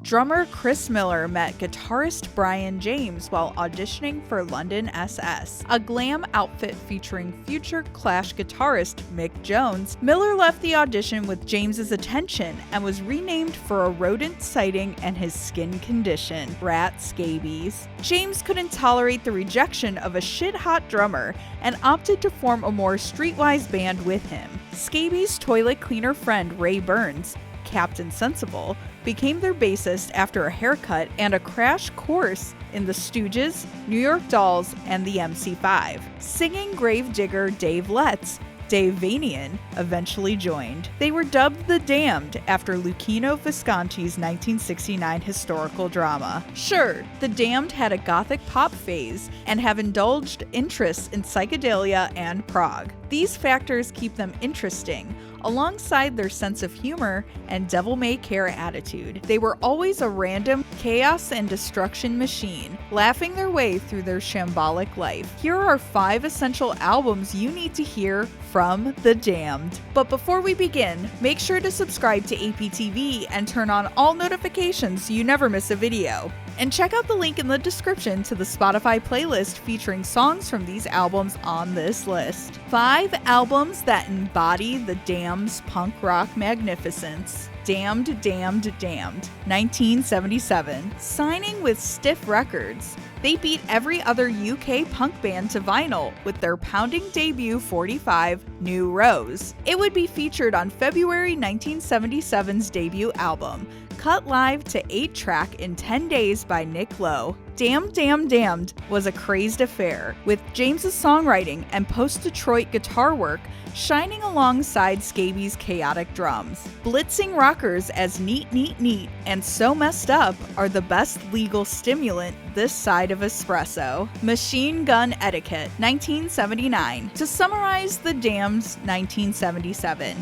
drummer Chris Millar met guitarist Brian James while auditioning for London SS, a glam outfit featuring future Clash guitarist Mick Jones. Millar left the audition with James's attention and was renamed for a rodent sighting and his skin condition, rat scabies. James couldn't tolerate the rejection of a shit-hot drummer and opted to form a more streetwise band with him. Scabies' toilet cleaner friend Ray Burns, Captain Sensible, became their bassist after a haircut and a crash course in the Stooges, New York Dolls, and the MC5. Singing gravedigger Dave Letts, Dave Vanian eventually joined. They were dubbed the Damned after Luchino Visconti's 1969 historical drama. Sure, the Damned had a gothic-pop phase and have indulged interests in psychedelia and prog. These factors keep them interesting, alongside their sense of humor and devil-may-care attitude. They were always a random chaos and destruction machine, laughing their way through their shambolic life. Here are 5 essential albums you need to hear from The Damned. But before we begin, make sure to subscribe to APTV and turn on all notifications so you never miss a video. And check out the link in the description to the Spotify playlist featuring songs from these albums on this list. 5 albums that embody the Damned's punk rock magnificence. Damned, Damned, Damned, 1977. Signing with Stiff Records, they beat every other UK punk band to vinyl with their pounding debut 45, New Rose. It would be featured on February 1977's debut album, cut live to 8-track in 10 days by Nick Lowe. Damned, Damned, Damned was a crazed affair, with James's songwriting and post-Detroit guitar work shining alongside Scabies' chaotic drums. Blitzing rockers as Neat, Neat, Neat and So Messed Up are the best legal stimulant this side of espresso. Machine Gun Etiquette, 1979. To summarize the Damned's 1977.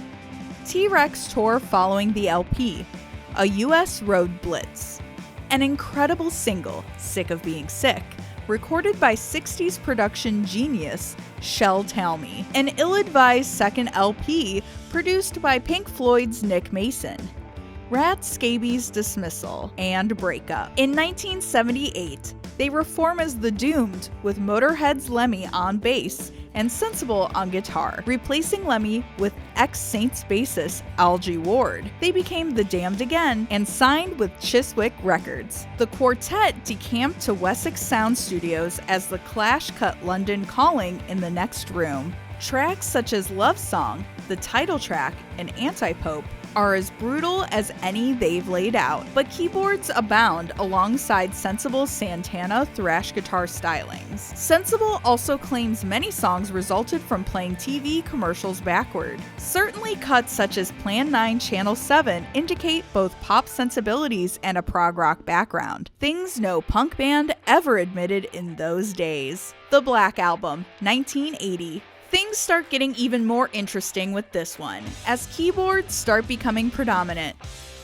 T-Rex tour following the LP. A US road blitz. An incredible single, Sick of Being Sick, recorded by 60s production genius Shell Talmy. An ill-advised second LP produced by Pink Floyd's Nick Mason. Rat Scabies' dismissal and breakup. In 1978, they reform as The Doomed with Motorhead's Lemmy on bass and Sensible on guitar, replacing Lemmy with ex-Saints bassist Algie Ward. They became The Damned again and signed with Chiswick Records. The quartet decamped to Wessex Sound Studios as the Clash cut London Calling in the Next Room. Tracks such as Love Song, the title track, and Anti-Pope are as brutal as any they've laid out, but keyboards abound alongside Sensible's Santana thrash guitar stylings. Sensible also claims many songs resulted from playing TV commercials backward. Certainly cuts such as Plan 9 Channel 7 indicate both pop sensibilities and a prog rock background, things no punk band ever admitted in those days. The Black Album, 1980. Things start getting even more interesting with this one, as keyboards start becoming predominant.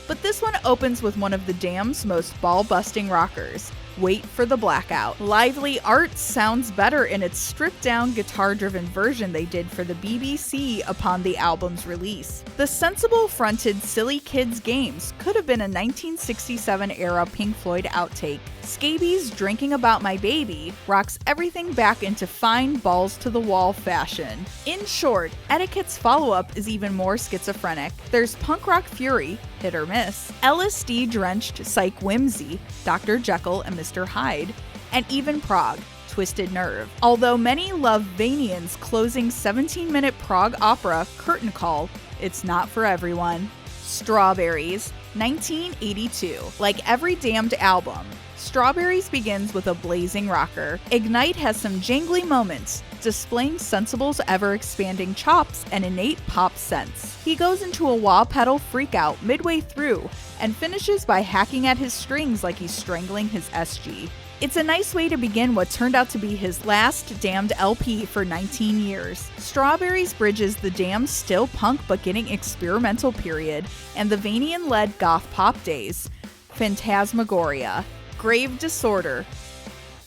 But this one opens with one of the Damned's most ball-busting rockers. Wait for the Blackout. Lively Art sounds better in its stripped-down guitar-driven version they did for the BBC upon the album's release. The Sensible-fronted Silly Kids Games could have been a 1967-era Pink Floyd outtake. Scabies' Drinking About My Baby rocks everything back into fine balls-to-the-wall fashion. In short, Etiquette's follow-up is even more schizophrenic. There's punk rock fury, hit or miss, LSD-drenched psych whimsy, Dr. Jekyll and Mr. Hyde, and even prog, Twisted Nerve. Although many love Vanian's closing 17-minute prog opera, Curtain Call, it's not for everyone. Strawberries, 1982. Like every Damned album, Strawberries begins with a blazing rocker. Ignite has some jangly moments, displaying Sensible's ever-expanding chops and innate pop sense. He goes into a wah pedal freakout midway through and finishes by hacking at his strings like he's strangling his SG. It's a nice way to begin what turned out to be his last Damned LP for 19 years. Strawberries bridges the Damned's still punk but getting experimental period and the Vanian-led goth pop days. Phantasmagoria. Grave Disorder,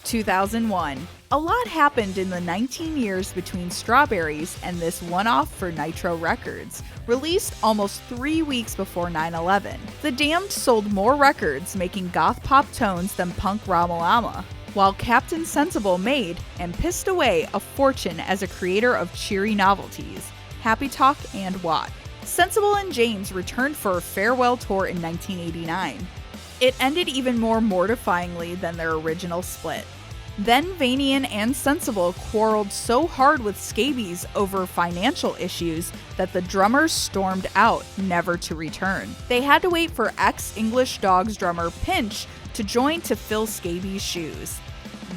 2001. A lot happened in the 19 years between Strawberries and this one-off for Nitro Records, released almost 3 weeks before 9/11. The Damned sold more records, making goth-pop tones than punk Ramalama, while Captain Sensible made and pissed away a fortune as a creator of cheery novelties, Happy Talk and Watt. Sensible and James returned for a farewell tour in 1989. It ended even more mortifyingly than their original split. Then Vanian and Sensible quarreled so hard with Scabies over financial issues that the drummers stormed out, never to return. They had to wait for ex-English Dogs drummer Pinch to join to fill Scabies' shoes.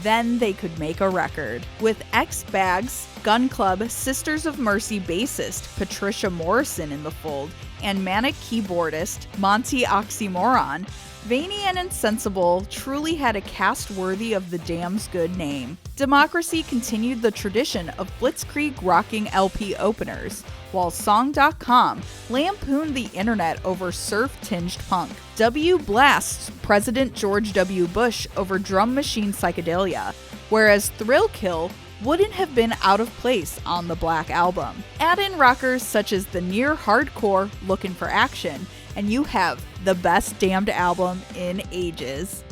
Then they could make a record. With ex-Bags, Gun Club, Sisters of Mercy bassist Patricia Morrison in the fold, and manic keyboardist Monty Oxymoron, Vanian and Sensible truly had a cast worthy of the Damned's good name. Democracy continued the tradition of blitzkrieg rocking LP openers, while Song.com lampooned the internet over surf-tinged punk. W blasts President George W. Bush over drum machine psychedelia, whereas Thrill Kill wouldn't have been out of place on the Black Album. Add in rockers such as the near-hardcore Lookin' for Action, and you have the best Damned album in ages.